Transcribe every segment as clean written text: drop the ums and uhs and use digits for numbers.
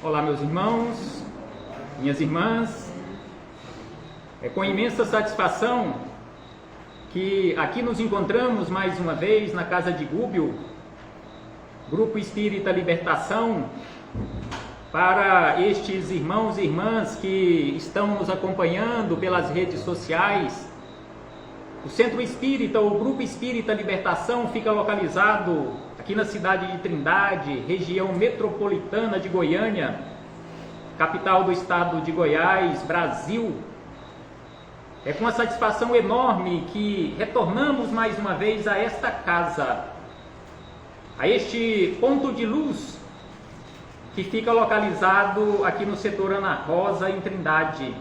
Olá, meus irmãos, minhas irmãs. É com imensa satisfação que aqui nos encontramos mais uma vez na Casa de Gúbio, Grupo Espírita Libertação, para estes irmãos e irmãs que estão nos acompanhando pelas redes sociais. O Centro Espírita, ou Grupo Espírita Libertação, fica localizado aqui na cidade de Trindade, região metropolitana de Goiânia, capital do estado de Goiás, Brasil. É com uma satisfação enorme que retornamos mais uma vez a esta casa, a este ponto de luz que fica localizado aqui no setor Ana Rosa, em Trindade.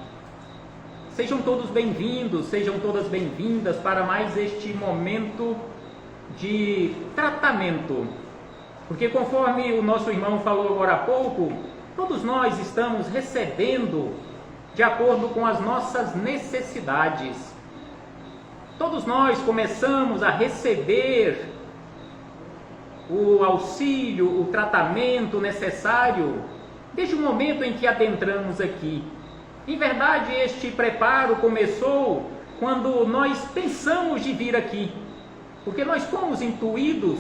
Sejam todos bem-vindos, sejam todas bem-vindas para mais este momento de tratamento. Porque conforme o nosso irmão falou agora há pouco, todos nós estamos recebendo de acordo com as nossas necessidades. Todos nós começamos a receber o auxílio, o tratamento necessário desde o momento em que adentramos aqui. Em verdade, este preparo começou quando nós pensamos de vir aqui, porque nós fomos intuídos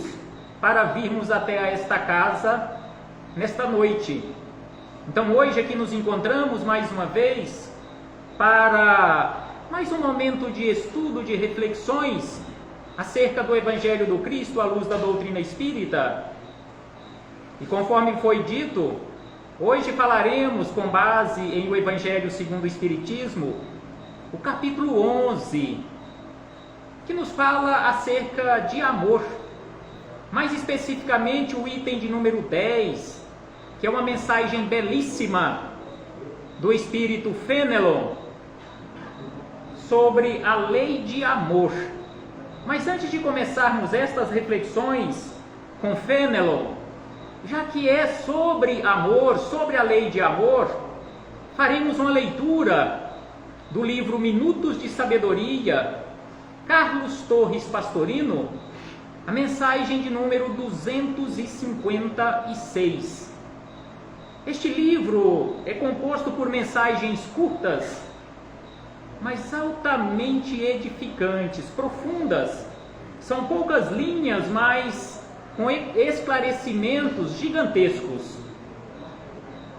para virmos até esta casa nesta noite. Então hoje aqui nos encontramos mais uma vez para mais um momento de estudo, de reflexões acerca do Evangelho do Cristo à luz da doutrina espírita. E conforme foi dito, hoje falaremos com base em o Evangelho segundo o Espiritismo, o capítulo 11, que nos fala acerca de amor. Mais especificamente o item de número 10, que é uma mensagem belíssima do Espírito Fenelon sobre a lei de amor. Mas antes de começarmos estas reflexões com Fenelon, já que é sobre amor, sobre a lei de amor, faremos uma leitura do livro Minutos de Sabedoria, Carlos Torres Pastorino, a mensagem de número 256. Este livro é composto por mensagens curtas, mas altamente edificantes, profundas. São poucas linhas, mas com esclarecimentos gigantescos.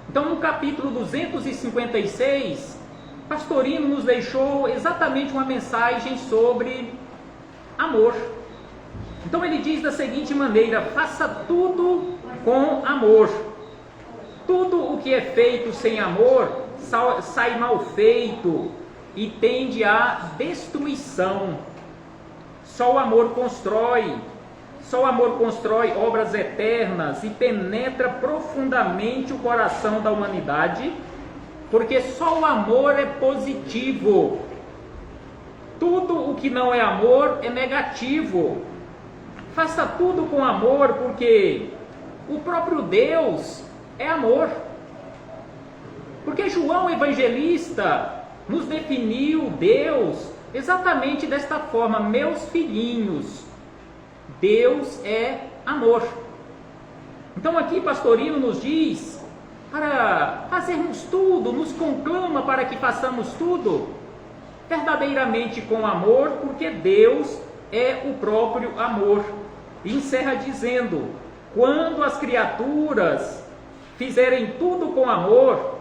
Então, no capítulo 256, Pastorino nos deixou exatamente uma mensagem sobre amor. Então ele diz da seguinte maneira: faça tudo com amor. Tudo o que é feito sem amor sai mal feito e tende à destruição. Só o amor constrói obras eternas e penetra profundamente o coração da humanidade, porque só o amor é positivo. Tudo o que não é amor é negativo. Faça tudo com amor, porque o próprio Deus é amor. Porque João Evangelista nos definiu Deus exatamente desta forma: meus filhinhos, Deus é amor. Então aqui Pastorino nos diz para fazermos tudo, nos conclama para que façamos tudo verdadeiramente com amor, porque Deus é o próprio amor. E encerra dizendo: quando as criaturas fizerem tudo com amor,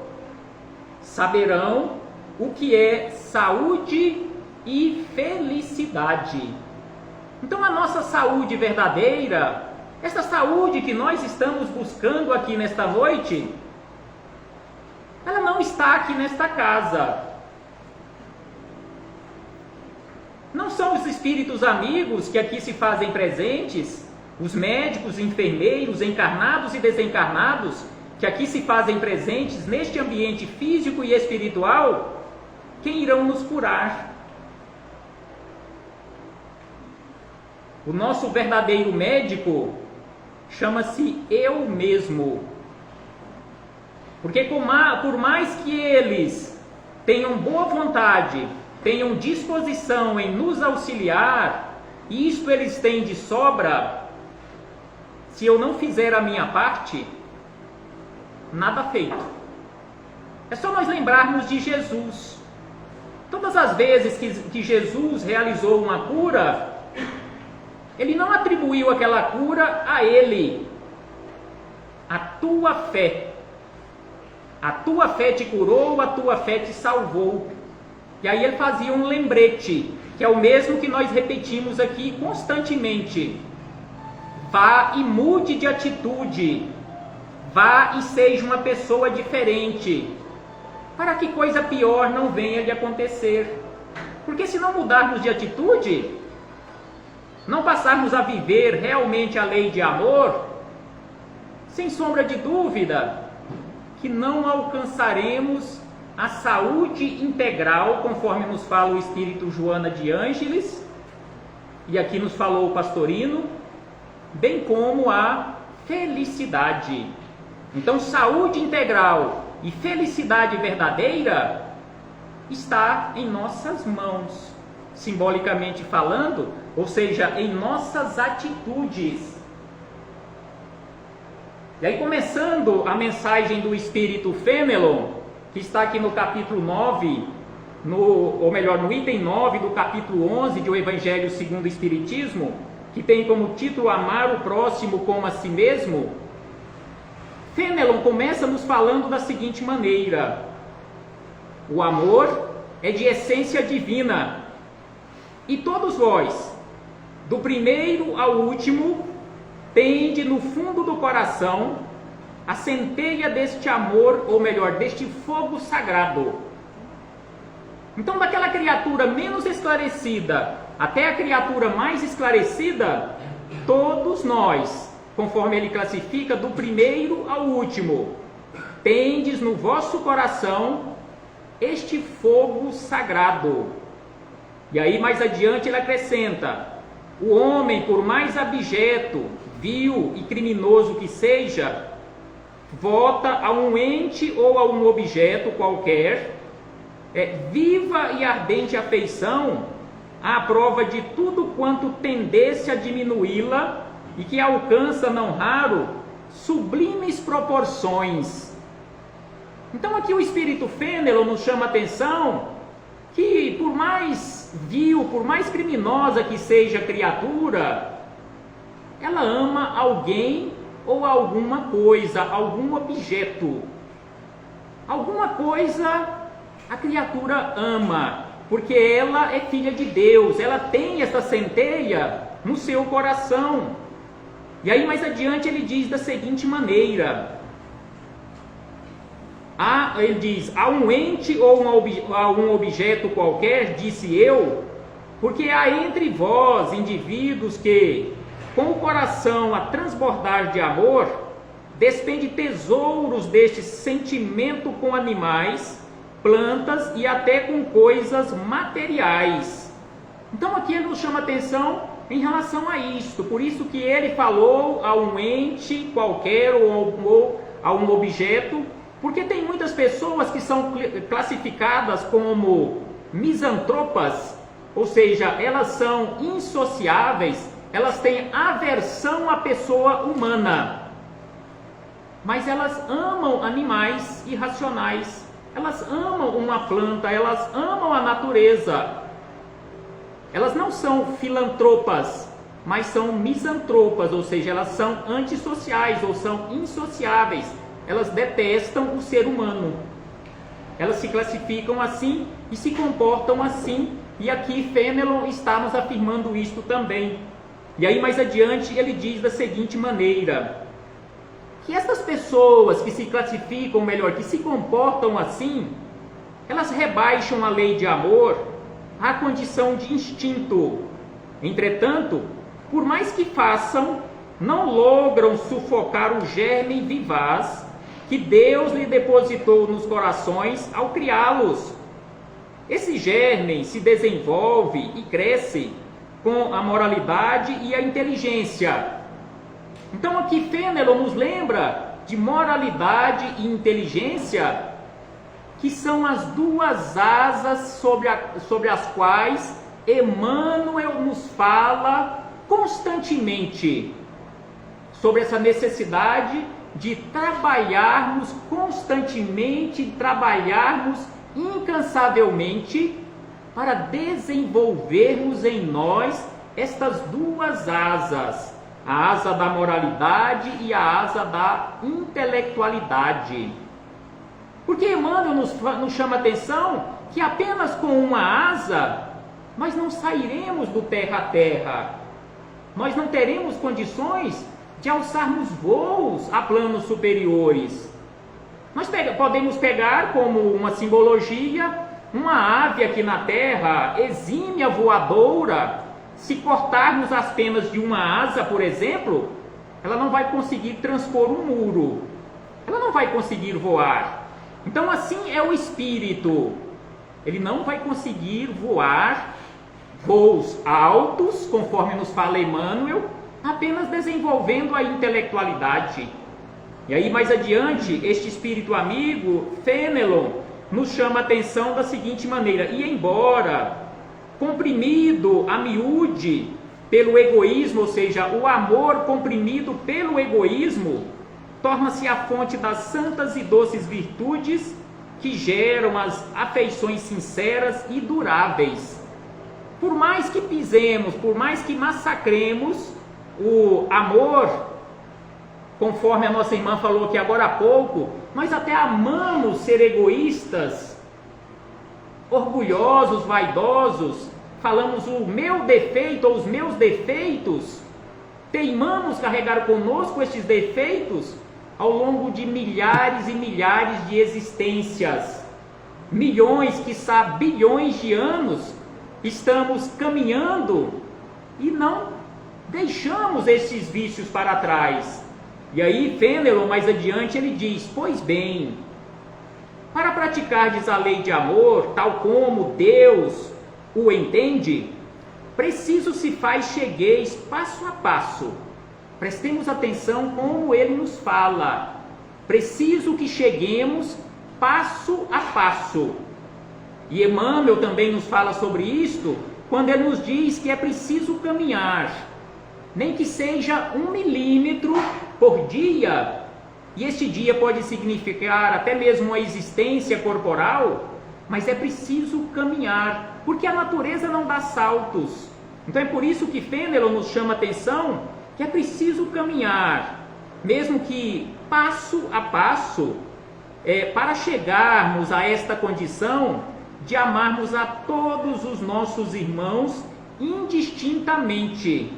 saberão o que é saúde e felicidade. Então a nossa saúde verdadeira, esta saúde que nós estamos buscando aqui nesta noite, ela não está aqui nesta casa. Não são os espíritos amigos que aqui se fazem presentes, os médicos, enfermeiros, encarnados e desencarnados, que aqui se fazem presentes neste ambiente físico e espiritual, quem irão nos curar. O nosso verdadeiro médico chama-se eu mesmo. Porque por mais que eles tenham boa vontade, tenham disposição em nos auxiliar, e isto eles têm de sobra, se eu não fizer a minha parte, nada feito. É só nós lembrarmos de Jesus. Todas as vezes que Jesus realizou uma cura, ele não atribuiu aquela cura a ele. A tua fé. A tua fé te curou, a tua fé te salvou. E aí ele fazia um lembrete, que é o mesmo que nós repetimos aqui constantemente. Vá e mude de atitude. Vá e seja uma pessoa diferente, para que coisa pior não venha de acontecer. Porque se não mudarmos de atitude, não passarmos a viver realmente a lei de amor, sem sombra de dúvida, que não alcançaremos a saúde integral, conforme nos fala o Espírito Joana de Ângeles, e aqui nos falou o Pastorino, bem como a felicidade. Então, saúde integral e felicidade verdadeira está em nossas mãos, simbolicamente falando, ou seja, em nossas atitudes. E aí, começando a mensagem do Espírito Fênelon, que está aqui no capítulo 9, no item 9 do capítulo 11 do Evangelho segundo o Espiritismo, que tem como título Amar o Próximo como a si mesmo, Fênelon começa nos falando da seguinte maneira: o amor é de essência divina, e todos vós, do primeiro ao último, tende no fundo do coração a centelha deste amor, ou melhor, deste fogo sagrado. Então, daquela criatura menos esclarecida até a criatura mais esclarecida, todos nós, conforme ele classifica, do primeiro ao último, tendes no vosso coração este fogo sagrado. E aí mais adiante ele acrescenta: o homem, por mais abjeto, vil e criminoso que seja, vota a um ente ou a um objeto qualquer, viva e ardente afeição, à prova de tudo quanto tendesse a diminuí-la, e que alcança, não raro, sublimes proporções. Então aqui o Espírito Fênelon nos chama a atenção que, por mais vil, por mais criminosa que seja a criatura, ela ama alguém ou alguma coisa, algum objeto. Alguma coisa a criatura ama, porque ela é filha de Deus, ela tem essa centelha no seu coração. E aí mais adiante ele diz da seguinte maneira: ele diz, a um ente ou a um objeto qualquer, disse eu, porque há entre vós indivíduos que, com o coração a transbordar de amor, despende tesouros deste sentimento com animais, plantas e até com coisas materiais. Então aqui ele nos chama atenção em relação a isto, por isso que ele falou a um ente qualquer ou a um objeto, porque tem muitas pessoas que são classificadas como misantropas, ou seja, elas são insociáveis, elas têm aversão à pessoa humana, mas elas amam animais irracionais, elas amam uma planta, elas amam a natureza. Elas não são filantropas, mas são misantropas, ou seja, elas são antissociais ou são insociáveis. Elas detestam o ser humano. Elas se classificam assim e se comportam assim. E aqui Fênelon está nos afirmando isto também. E aí mais adiante ele diz da seguinte maneira: que essas pessoas que se classificam, melhor, que se comportam assim, elas rebaixam a lei de amor à condição de instinto. Entretanto, por mais que façam, não logram sufocar o germe vivaz que Deus lhe depositou nos corações ao criá-los. Esse germe se desenvolve e cresce com a moralidade e a inteligência. Então aqui Fênelon nos lembra de moralidade e inteligência, que são as duas asas sobre as quais Emmanuel nos fala constantemente. sobre essa necessidade de trabalharmos constantemente, trabalharmos incansavelmente para desenvolvermos em nós estas duas asas, a asa da moralidade e a asa da intelectualidade. Porque Emmanuel nos chama a atenção que apenas com uma asa nós não sairemos do terra a terra, nós não teremos condições de alçarmos voos a planos superiores. Nós podemos pegar como uma simbologia uma ave aqui na terra, exímia voadora. Se cortarmos as penas de uma asa, por exemplo, ela não vai conseguir transpor um muro, ela não vai conseguir voar. Então assim é o espírito, ele não vai conseguir voar voos altos, conforme nos fala Emmanuel, apenas desenvolvendo a intelectualidade. E aí mais adiante, este espírito amigo, Fenelon, nos chama a atenção da seguinte maneira: e embora comprimido a miúde pelo egoísmo, ou seja, o amor comprimido pelo egoísmo, torna-se a fonte das santas e doces virtudes que geram as afeições sinceras e duráveis. Por mais que pisemos, por mais que massacremos o amor, conforme a nossa irmã falou aqui agora há pouco, nós até amamos ser egoístas, orgulhosos, vaidosos, falamos o meu defeito ou os meus defeitos, teimamos carregar conosco estes defeitos ao longo de milhares e milhares de existências, milhões, quiçá bilhões de anos, estamos caminhando e não deixamos esses vícios para trás. E aí Fenelon mais adiante ele diz: pois bem, para praticardes a lei de amor, tal como Deus o entende, preciso se faz chegueis passo a passo. Prestemos atenção como ele nos fala. Preciso que cheguemos passo a passo. E Emmanuel também nos fala sobre isto, quando ele nos diz que é preciso caminhar, nem que seja 1 milímetro por dia, e este dia pode significar até mesmo uma existência corporal, mas é preciso caminhar, porque a natureza não dá saltos. Então é por isso que Fenelon nos chama a atenção que é preciso caminhar, mesmo que passo a passo, para chegarmos a esta condição de amarmos a todos os nossos irmãos indistintamente.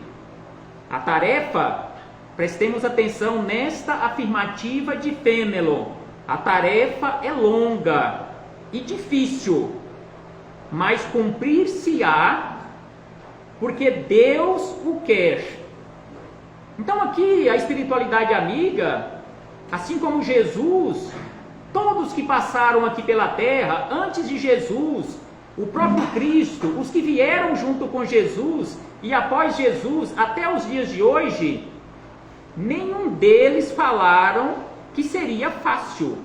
A tarefa, prestemos atenção nesta afirmativa de Fenelon, a tarefa é longa e difícil, mas cumprir-se-á porque Deus o quer. Então aqui a espiritualidade amiga, assim como Jesus, todos que passaram aqui pela terra, antes de Jesus, o próprio Cristo, os que vieram junto com Jesus e após Jesus até os dias de hoje, nenhum deles falaram que seria fácil.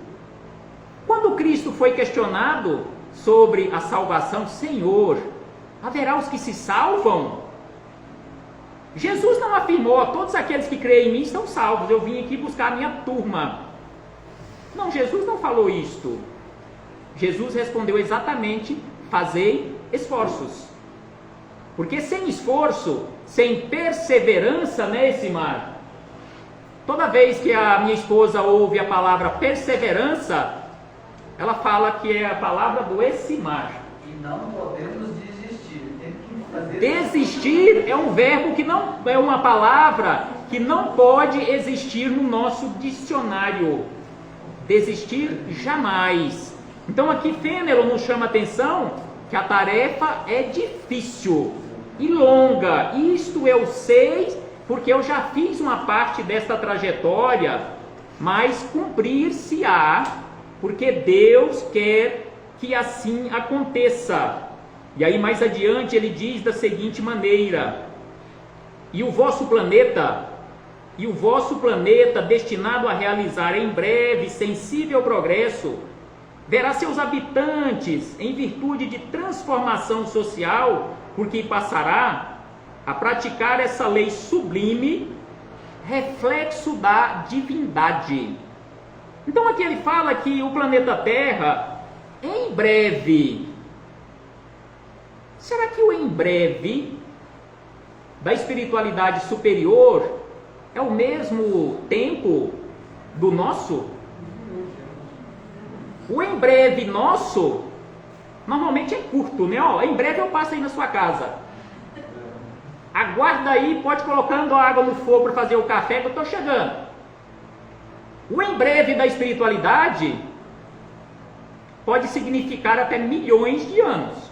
Quando Cristo foi questionado sobre a salvação, Senhor, haverá os que se salvam? Jesus não afirmou: todos aqueles que creem em mim estão salvos, eu vim aqui buscar a minha turma. Não, Jesus não falou isto. Jesus respondeu exatamente: fazei esforços. Porque sem esforço, sem perseverança, né, Simar? Toda vez que a minha esposa ouve a palavra perseverança, ela fala que é a palavra do Essimar. E não podemos desistir. Tem que fazer. Desistir é um verbo que não é uma palavra que não pode existir no nosso dicionário. Desistir jamais. Então aqui Fenelon nos chama a atenção que a tarefa é difícil e longa. Isto eu sei porque eu já fiz uma parte desta trajetória, mas cumprir-se-á porque Deus quer que assim aconteça. E aí mais adiante ele diz da seguinte maneira: e o vosso planeta destinado a realizar em breve sensível progresso, verá seus habitantes, em virtude de transformação social, por que passará a praticar essa lei sublime reflexo da divindade. Então aqui ele fala que o planeta Terra, em breve, será que o em breve da espiritualidade superior é o mesmo tempo do nosso? O em breve nosso normalmente é curto, né? Ó, em breve eu passo aí na sua casa. Aguarda aí, pode colocando a água no fogo para fazer o café que eu estou chegando. O em breve da espiritualidade pode significar até milhões de anos.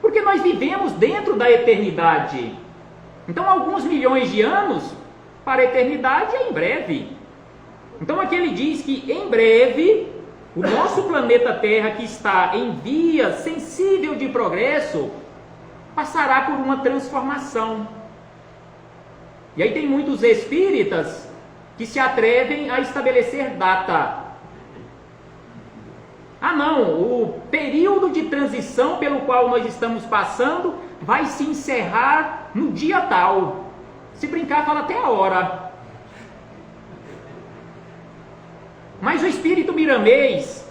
Porque nós vivemos dentro da eternidade. Então, alguns milhões de anos para a eternidade é em breve. Então, aqui ele diz que em breve o nosso planeta Terra, que está em via sensível de progresso, passará por uma transformação. E aí tem muitos espíritas que se atrevem a estabelecer data. Ah não, o período de transição pelo qual nós estamos passando vai se encerrar no dia tal. Se brincar, fala até a hora. Mas o espírito miramês,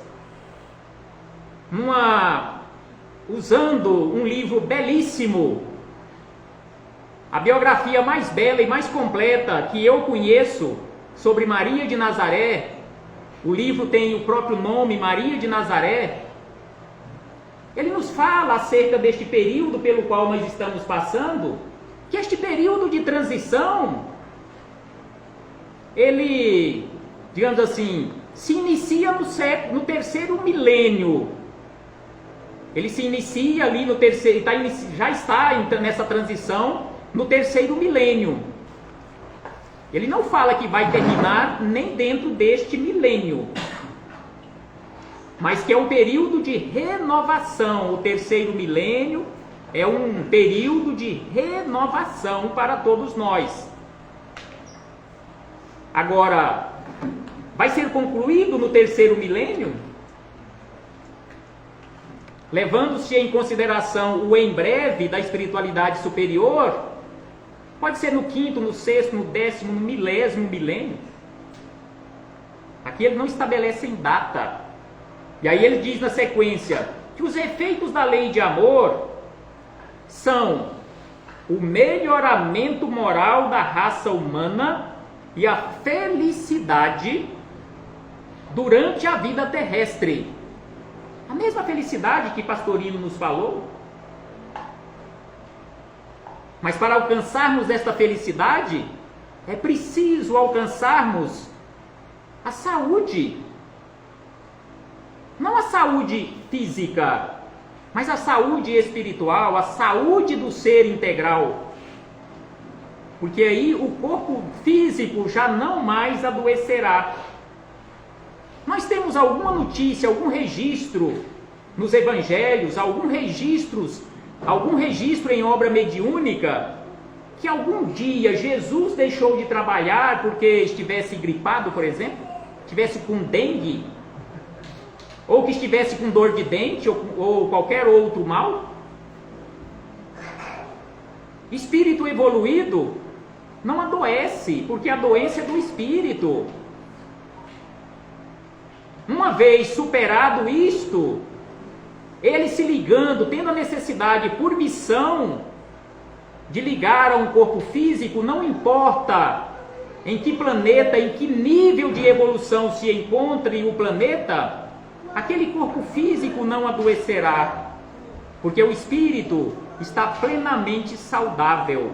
usando um livro belíssimo, a biografia mais bela e mais completa que eu conheço sobre Maria de Nazaré, o livro tem o próprio nome, Maria de Nazaré, ele nos fala acerca deste período pelo qual nós estamos passando, que este período de transição, ele, digamos assim, se inicia no terceiro milênio. Ele se inicia ali no terceiro, já está nessa transição no terceiro milênio. Ele não fala que vai terminar nem dentro deste milênio, mas que é um período de renovação. O terceiro milênio é um período de renovação para todos nós. Agora, vai ser concluído no terceiro milênio? Levando-se em consideração o em breve da espiritualidade superior, pode ser no quinto, no sexto, no décimo, no milésimo milênio. Aqui ele não estabelece em data. E aí ele diz na sequência que os efeitos da lei de amor são o melhoramento moral da raça humana e a felicidade durante a vida terrestre. A mesma felicidade que Pastorino nos falou. Mas para alcançarmos esta felicidade, é preciso alcançarmos a saúde. Não a saúde física, mas a saúde espiritual, a saúde do ser integral. Porque aí o corpo físico já não mais adoecerá. Nós temos alguma notícia, algum registro nos evangelhos, algum registro em obra mediúnica, que algum dia Jesus deixou de trabalhar porque estivesse gripado, por exemplo, estivesse com dengue, ou que estivesse com dor de dente, ou qualquer outro mal? Espírito evoluído não adoece, porque a doença é do espírito. Uma vez superado isto, ele se ligando, tendo a necessidade por missão de ligar a um corpo físico, não importa em que planeta, em que nível de evolução se encontre o planeta, aquele corpo físico não adoecerá, porque o espírito está plenamente saudável.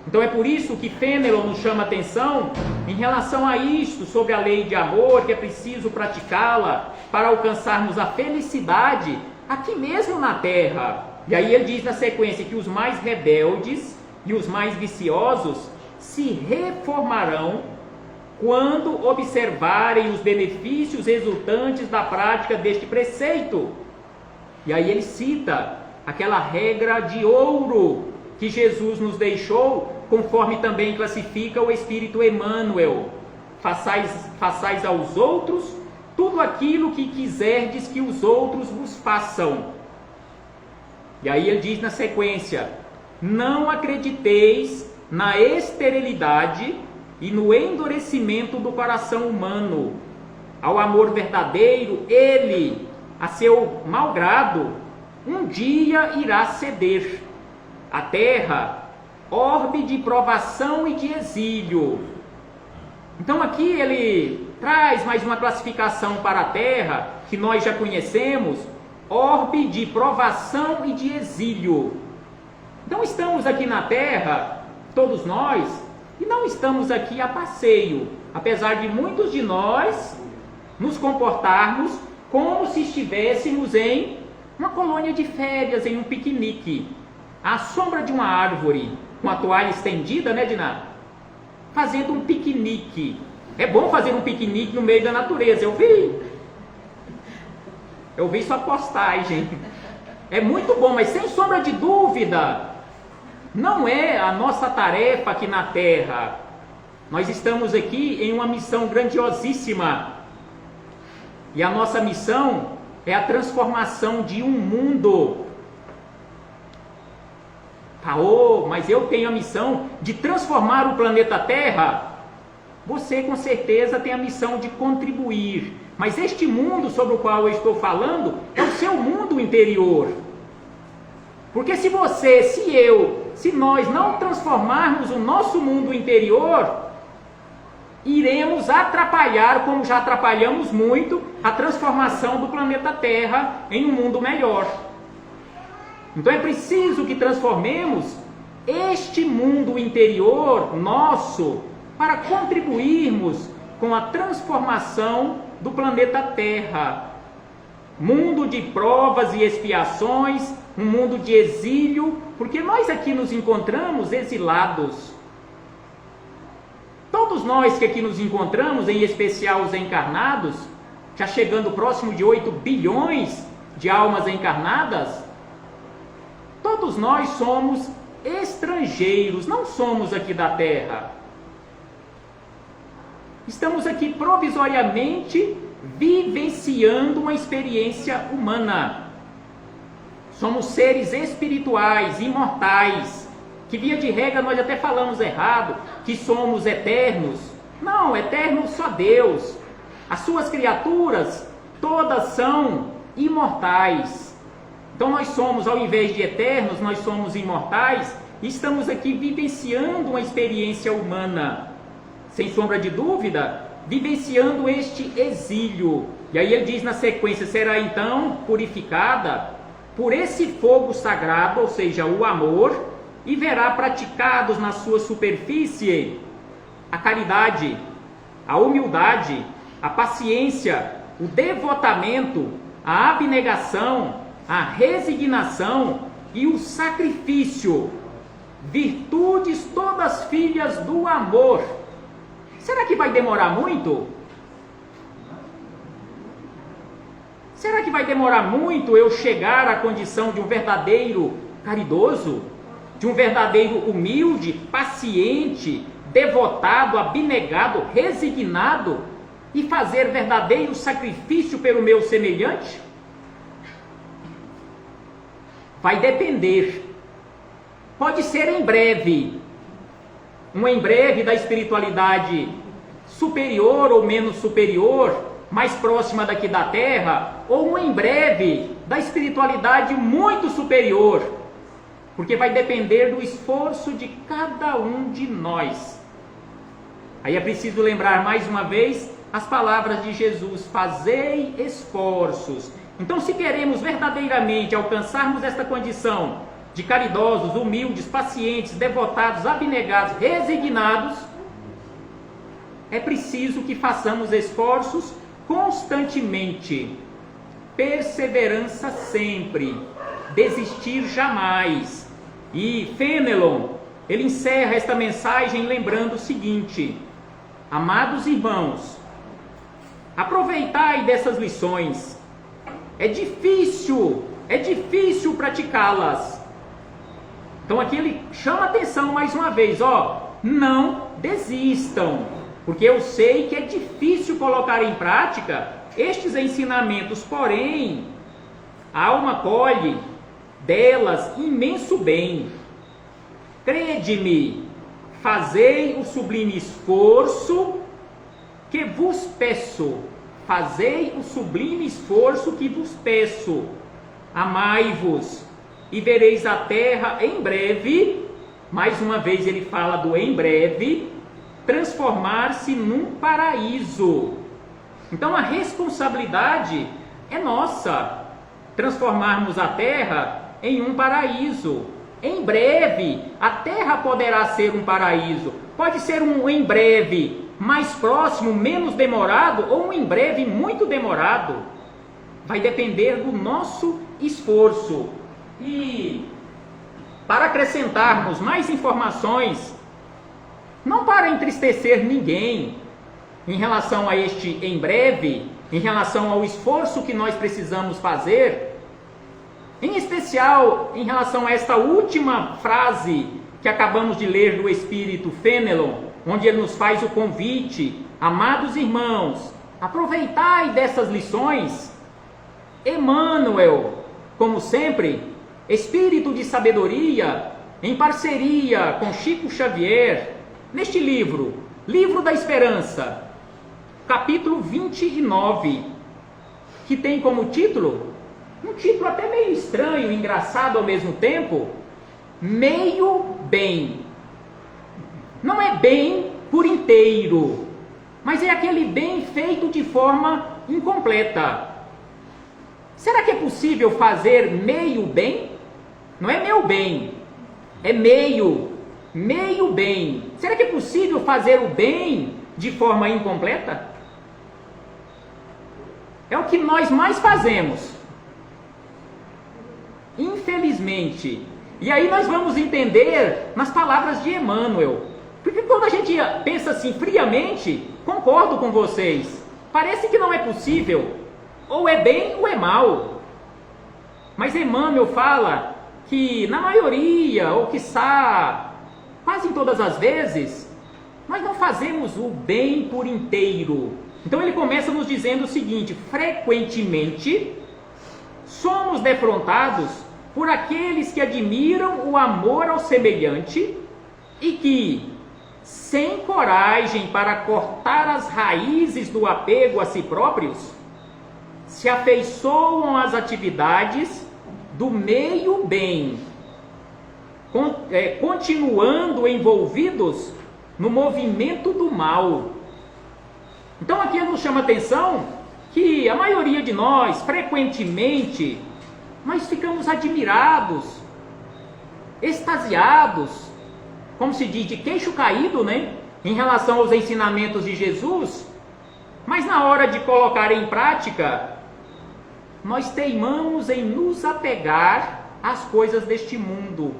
Então é por isso que Fenelon nos chama atenção em relação a isto, sobre a lei de amor, que é preciso praticá-la para alcançarmos a felicidade aqui mesmo na Terra. E aí ele diz na sequência que os mais rebeldes e os mais viciosos se reformarão quando observarem os benefícios resultantes da prática deste preceito. E aí ele cita aquela regra de ouro que Jesus nos deixou, conforme também classifica o Espírito Emmanuel: façais aos outros tudo aquilo que quiserdes que os outros vos façam. E aí ele diz na sequência: não acrediteis na esterilidade e no endurecimento do coração humano. Ao amor verdadeiro, ele, a seu malgrado, um dia irá ceder. A terra, orbe de provação e de exílio. Então aqui ele traz mais uma classificação para a terra, que nós já conhecemos, orbe de provação e de exílio. Então estamos aqui na terra, todos nós, e não estamos aqui a passeio, apesar de muitos de nós nos comportarmos como se estivéssemos em uma colônia de férias, em um piquenique, à sombra de uma árvore, com a toalha estendida, né, Diná? Fazendo um piquenique. É bom fazer um piquenique no meio da natureza, eu vi sua postagem. É muito bom, mas sem sombra de dúvida, não é a nossa tarefa aqui na Terra. Nós estamos aqui em uma missão grandiosíssima. E a nossa missão é a transformação de um mundo. Mas eu tenho a missão de transformar o planeta Terra. Você com certeza tem a missão de contribuir. Mas este mundo sobre o qual eu estou falando é o seu mundo interior. Porque se nós não transformarmos o nosso mundo interior, iremos atrapalhar, como já atrapalhamos muito, a transformação do planeta Terra em um mundo melhor. Então é preciso que transformemos este mundo interior nosso para contribuirmos com a transformação do planeta Terra. Mundo de provas e expiações, um mundo de exílio, porque nós aqui nos encontramos exilados. Todos nós que aqui nos encontramos, em especial os encarnados, já chegando próximo de 8 bilhões de almas encarnadas, todos nós somos estrangeiros, não somos aqui da Terra. Estamos aqui provisoriamente vivenciando uma experiência humana. Somos seres espirituais, imortais, que via de regra nós até falamos errado, que somos eternos. Não, eterno só Deus. As suas criaturas, todas são imortais. Então nós somos, ao invés de eternos, nós somos imortais e estamos aqui vivenciando uma experiência humana. Sem sombra de dúvida, vivenciando este exílio. E aí ele diz na sequência, será então purificada por esse fogo sagrado, ou seja, o amor, e verá praticados na sua superfície a caridade, a humildade, a paciência, o devotamento, a abnegação, a resignação e o sacrifício, virtudes todas filhas do amor. Será que vai demorar muito? Será que vai demorar muito eu chegar à condição de um verdadeiro caridoso? De um verdadeiro humilde, paciente, devotado, abnegado, resignado e fazer verdadeiro sacrifício pelo meu semelhante? Vai depender. Pode ser em breve. Um em breve da espiritualidade superior ou menos superior, mais próxima daqui da Terra, ou um em breve da espiritualidade muito superior, porque vai depender do esforço de cada um de nós. Aí é preciso lembrar mais uma vez as palavras de Jesus: fazei esforços. Então, se queremos verdadeiramente alcançarmos esta condição de caridosos, humildes, pacientes, devotados, abnegados, resignados, é preciso que façamos esforços constantemente, perseverança sempre, desistir jamais. E Fenelon, ele encerra esta mensagem lembrando o seguinte: amados irmãos, aproveitai dessas lições. É difícil praticá-las. Então aqui ele chama atenção mais uma vez, não desistam, porque eu sei que é difícil colocar em prática estes ensinamentos, porém, a alma colhe delas imenso bem. crede-me, fazei o sublime esforço que vos peço. Fazei o sublime esforço que vos peço. Amai-vos, e vereis a terra em breve, mais uma vez ele fala do em breve, transformar-se num paraíso. Então a responsabilidade é nossa, transformarmos a terra em um paraíso. Em breve, a terra poderá ser um paraíso. Pode ser um em breve mais próximo, menos demorado, ou um em breve muito demorado. Vai depender do nosso esforço. E para acrescentarmos mais informações, não para entristecer ninguém em relação a este em breve, em relação ao esforço que nós precisamos fazer, em especial em relação a esta última frase que acabamos de ler do Espírito Fenelon, onde ele nos faz o convite: amados irmãos, aproveitai dessas lições. Emmanuel, como sempre, espírito de sabedoria, em parceria com Chico Xavier, neste livro, Livro da Esperança, capítulo 29, que tem como título, um título até meio estranho, engraçado ao mesmo tempo, Meio Bem. Não é bem por inteiro, mas é aquele bem feito de forma incompleta. Será que é possível fazer meio bem? Não é meu bem, é meio bem. Será que é possível fazer o bem de forma incompleta? É o que nós mais fazemos, infelizmente. E aí nós vamos entender nas palavras de Emmanuel. Porque quando a gente pensa assim friamente, concordo com vocês, parece que não é possível, ou é bem ou é mal. Mas Emmanuel fala que na maioria, ou quiçá quase em todas as vezes, nós não fazemos o bem por inteiro. Então ele começa nos dizendo o seguinte: frequentemente somos defrontados por aqueles que admiram o amor ao semelhante e que, sem coragem para cortar as raízes do apego a si próprios, se afeiçoam às atividades do meio bem, continuando envolvidos no movimento do mal. Então aqui nos chama a atenção que a maioria de nós, frequentemente, nós ficamos admirados, extasiados, como se diz, de queixo caído, né, em relação aos ensinamentos de Jesus, mas na hora de colocar em prática, nós teimamos em nos apegar às coisas deste mundo,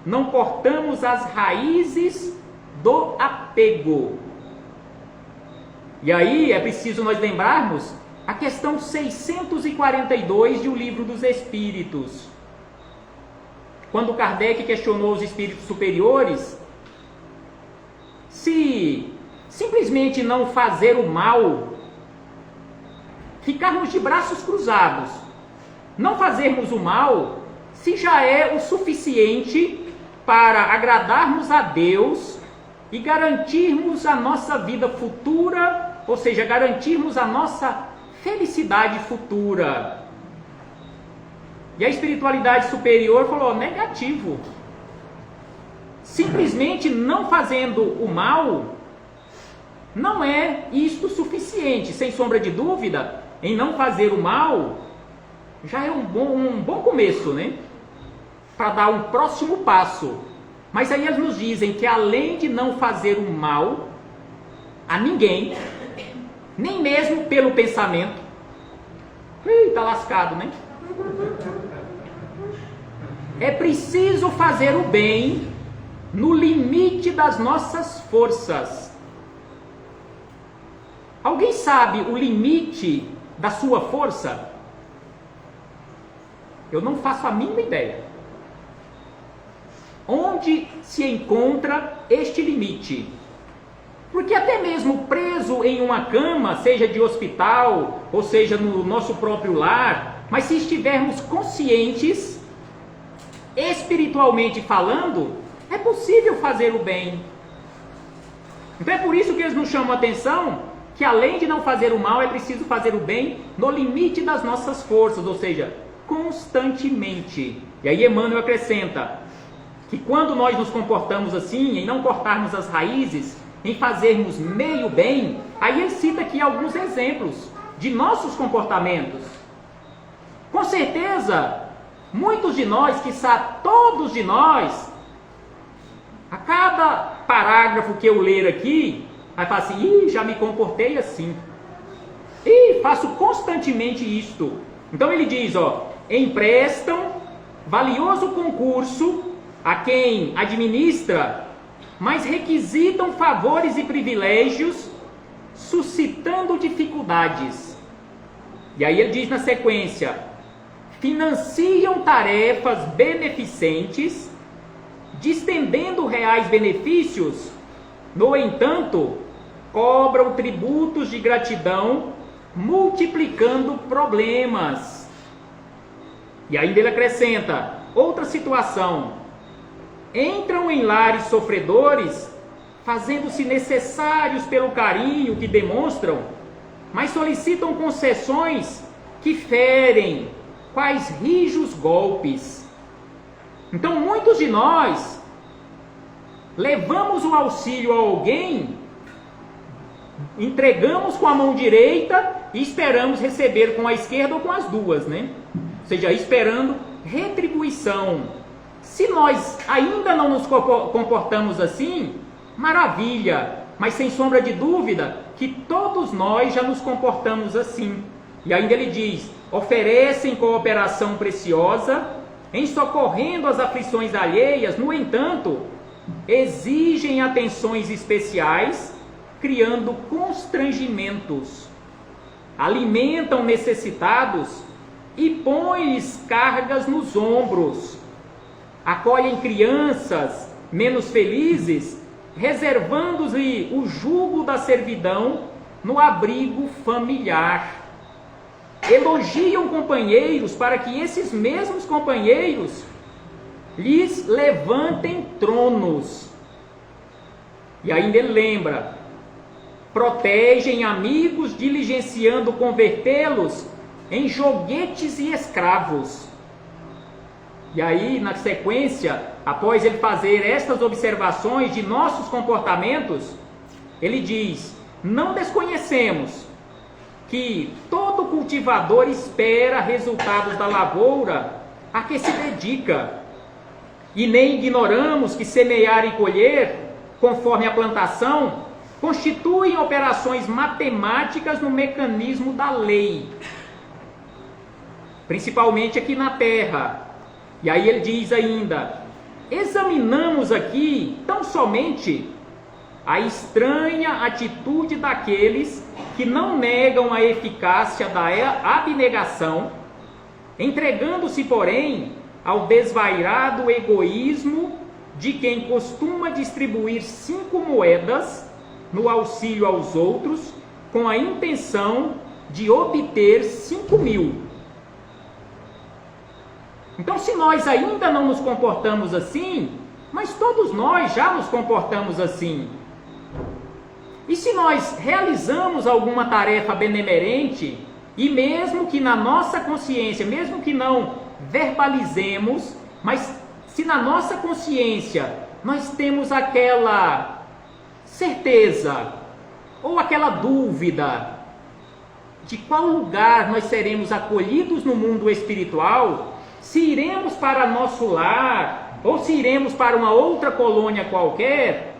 não cortamos as raízes do apego. E aí é preciso nós lembrarmos a questão 642 de O Livro dos Espíritos. Quando Kardec questionou os espíritos superiores, se simplesmente não fazer o mal, ficarmos de braços cruzados, não fazermos o mal, se já é o suficiente para agradarmos a Deus e garantirmos a nossa vida futura, ou seja, garantirmos a nossa felicidade futura. E a espiritualidade superior falou: negativo. Simplesmente não fazendo o mal não é isto suficiente. Sem sombra de dúvida, em não fazer o mal já é um bom começo, né? Para dar um próximo passo. Mas aí eles nos dizem que além de não fazer o mal a ninguém, nem mesmo pelo pensamento, tá lascado, né? É preciso fazer o bem no limite das nossas forças. Alguém sabe o limite da sua força? Eu não faço a mínima ideia. Onde se encontra este limite? Porque até mesmo preso em uma cama, seja de hospital, ou seja no nosso próprio lar, mas se estivermos conscientes, espiritualmente falando, É possível fazer o bem. Então é por isso que eles nos chamam a atenção que além de não fazer o mal, é preciso fazer o bem no limite das nossas forças, ou seja, constantemente. E aí Emmanuel acrescenta que quando nós nos comportamos assim, em não cortarmos as raízes, em fazermos meio bem, aí ele cita aqui alguns exemplos de nossos comportamentos. Com certeza, muitos de nós, quiçá todos de nós, a cada parágrafo que eu ler aqui, vai falar assim, já me comportei assim. Faço constantemente isto. Então ele diz, emprestam valioso concurso a quem administra, mas requisitam favores e privilégios, suscitando dificuldades. E aí ele diz na sequência, financiam tarefas beneficentes, distendendo reais benefícios, no entanto, cobram tributos de gratidão, multiplicando problemas. E ainda ele acrescenta, outra situação, entram em lares sofredores, fazendo-se necessários pelo carinho que demonstram, mas solicitam concessões que ferem, quais rijos golpes. Então muitos de nós levamos o auxílio a alguém, entregamos com a mão direita e esperamos receber com a esquerda ou com as duas, né? Ou seja, esperando retribuição. Se nós ainda não nos comportamos assim, maravilha, mas sem sombra de dúvida que todos nós já nos comportamos assim. E ainda ele diz, oferecem cooperação preciosa, em socorrendo as aflições alheias, no entanto, exigem atenções especiais, criando constrangimentos, alimentam necessitados e põem-lhes cargas nos ombros, acolhem crianças menos felizes, reservando-lhe o jugo da servidão no abrigo familiar. Elogiam companheiros para que esses mesmos companheiros lhes levantem tronos. E ainda ele lembra, protegem amigos, diligenciando convertê-los em joguetes e escravos. E aí, na sequência, após ele fazer estas observações de nossos comportamentos, ele diz, não desconhecemos que todo cultivador espera resultados da lavoura a que se dedica, e nem ignoramos que semear e colher, conforme a plantação, constituem operações matemáticas no mecanismo da lei, principalmente aqui na terra. E aí ele diz ainda, examinamos aqui tão somente a estranha atitude daqueles que não negam a eficácia da abnegação, entregando-se, porém, ao desvairado egoísmo de quem costuma distribuir 5 moedas no auxílio aos outros, com a intenção de obter 5.000. Então, se nós ainda não nos comportamos assim, mas todos nós já nos comportamos assim. E se nós realizamos alguma tarefa benemerente, e mesmo que na nossa consciência, mesmo que não verbalizemos, mas se na nossa consciência nós temos aquela certeza ou aquela dúvida de qual lugar nós seremos acolhidos no mundo espiritual, se iremos para nosso lar ou se iremos para uma outra colônia qualquer,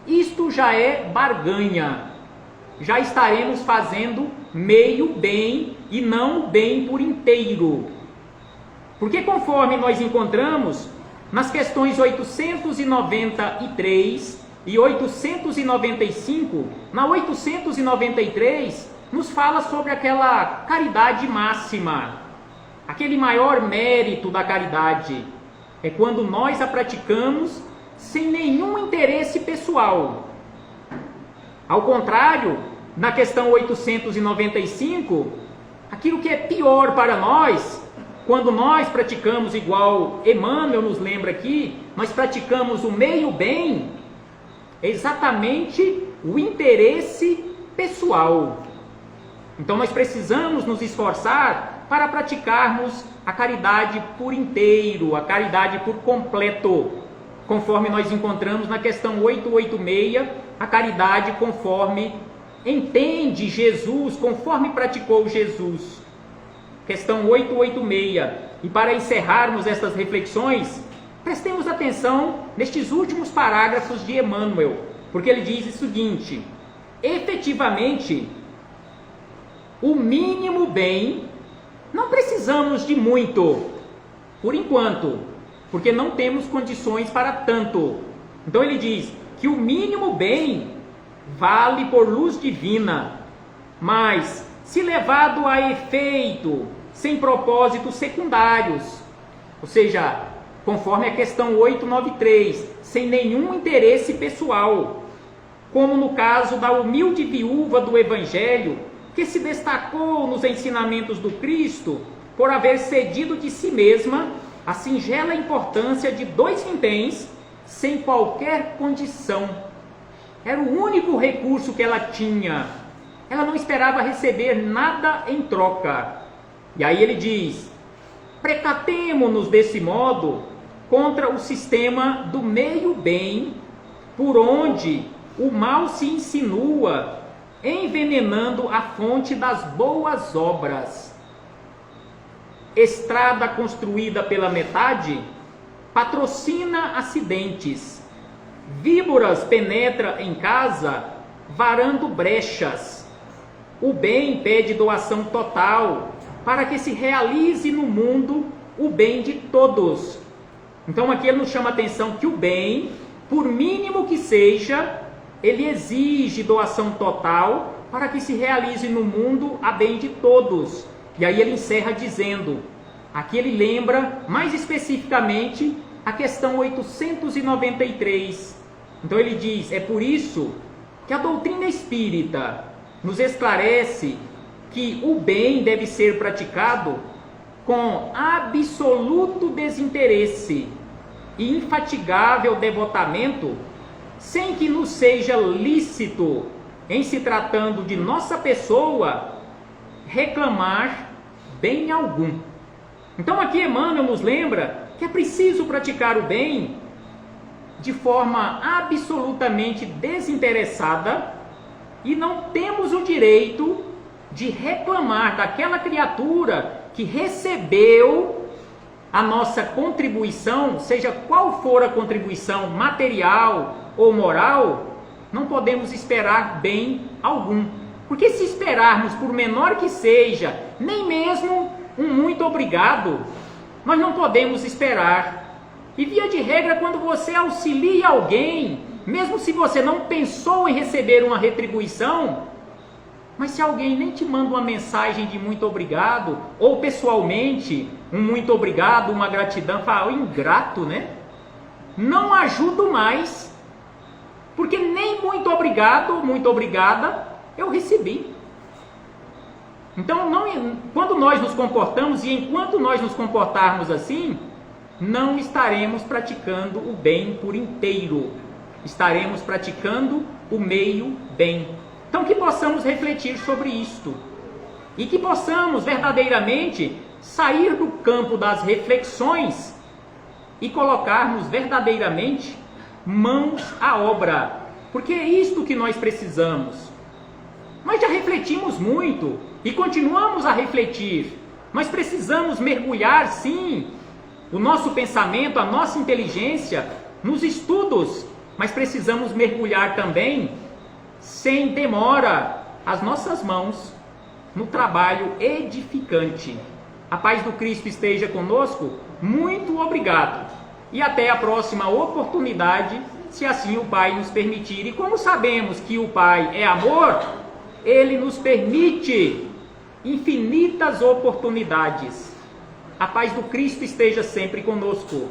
isto já é barganha. Já estaremos fazendo meio bem e não o bem por inteiro. Porque conforme nós encontramos nas questões 893 e 895, na 893 nos fala sobre aquela caridade máxima, aquele maior mérito da caridade. É quando nós a praticamos sem nenhum interesse pessoal. Ao contrário, na questão 895, aquilo que é pior para nós quando nós praticamos igual Emmanuel nos lembra aqui, nós praticamos o meio bem, é exatamente o interesse pessoal. Então nós precisamos nos esforçar para praticarmos a caridade por inteiro, a caridade por completo, conforme nós encontramos na questão 886, a caridade conforme entende Jesus, conforme praticou Jesus. Questão 886. E para encerrarmos estas reflexões, prestemos atenção nestes últimos parágrafos de Emmanuel, porque ele diz o seguinte: efetivamente, o mínimo bem, não precisamos de muito, por enquanto, porque não temos condições para tanto. Então ele diz que o mínimo bem vale por luz divina, mas se levado a efeito, sem propósitos secundários, ou seja, conforme a questão 893, sem nenhum interesse pessoal, como no caso da humilde viúva do Evangelho, que se destacou nos ensinamentos do Cristo por haver cedido de si mesma a singela importância de 2 vinténs sem qualquer condição. Era o único recurso que ela tinha. Ela não esperava receber nada em troca. E aí ele diz: precatemo-nos desse modo contra o sistema do meio bem, por onde o mal se insinua, envenenando a fonte das boas obras. Estrada construída pela metade patrocina acidentes. Víboras penetra em casa, varando brechas. O bem pede doação total, para que se realize no mundo o bem de todos. Então aqui ele nos chama a atenção que o bem, por mínimo que seja, ele exige doação total para que se realize no mundo a bem de todos. E aí ele encerra dizendo, aqui ele lembra mais especificamente a questão 893. Então ele diz, é por isso que a doutrina espírita nos esclarece que o bem deve ser praticado com absoluto desinteresse e infatigável devotamento, sem que nos seja lícito, em se tratando de nossa pessoa, reclamar bem algum. Então aqui Emmanuel nos lembra que é preciso praticar o bem de forma absolutamente desinteressada e não temos o direito de reclamar daquela criatura que recebeu a nossa contribuição, seja qual for a contribuição material ou moral. Não podemos esperar bem algum, porque se esperarmos, por menor que seja, nem mesmo um muito obrigado, nós não podemos esperar. E via de regra, quando você auxilia alguém, mesmo se você não pensou em receber uma retribuição, mas se alguém nem te manda uma mensagem de muito obrigado, ou pessoalmente, um muito obrigado, uma gratidão, fala, ingrato, né? Não ajudo mais, porque nem muito obrigado, muito obrigada, eu recebi. Então, quando nós nos comportamos, e enquanto nós nos comportarmos assim, não estaremos praticando o bem por inteiro. Estaremos praticando o meio bem. Então que possamos refletir sobre isto. E que possamos verdadeiramente sair do campo das reflexões e colocarmos verdadeiramente mãos à obra. Porque é isto que nós precisamos. Nós já refletimos muito e continuamos a refletir. Nós precisamos mergulhar, sim, o nosso pensamento, a nossa inteligência nos estudos, mas precisamos mergulhar também, sem demora, as nossas mãos no trabalho edificante. A paz do Cristo esteja conosco. Muito obrigado. E até a próxima oportunidade, se assim o Pai nos permitir. E como sabemos que o Pai é amor, Ele nos permite infinitas oportunidades. A paz do Cristo esteja sempre conosco.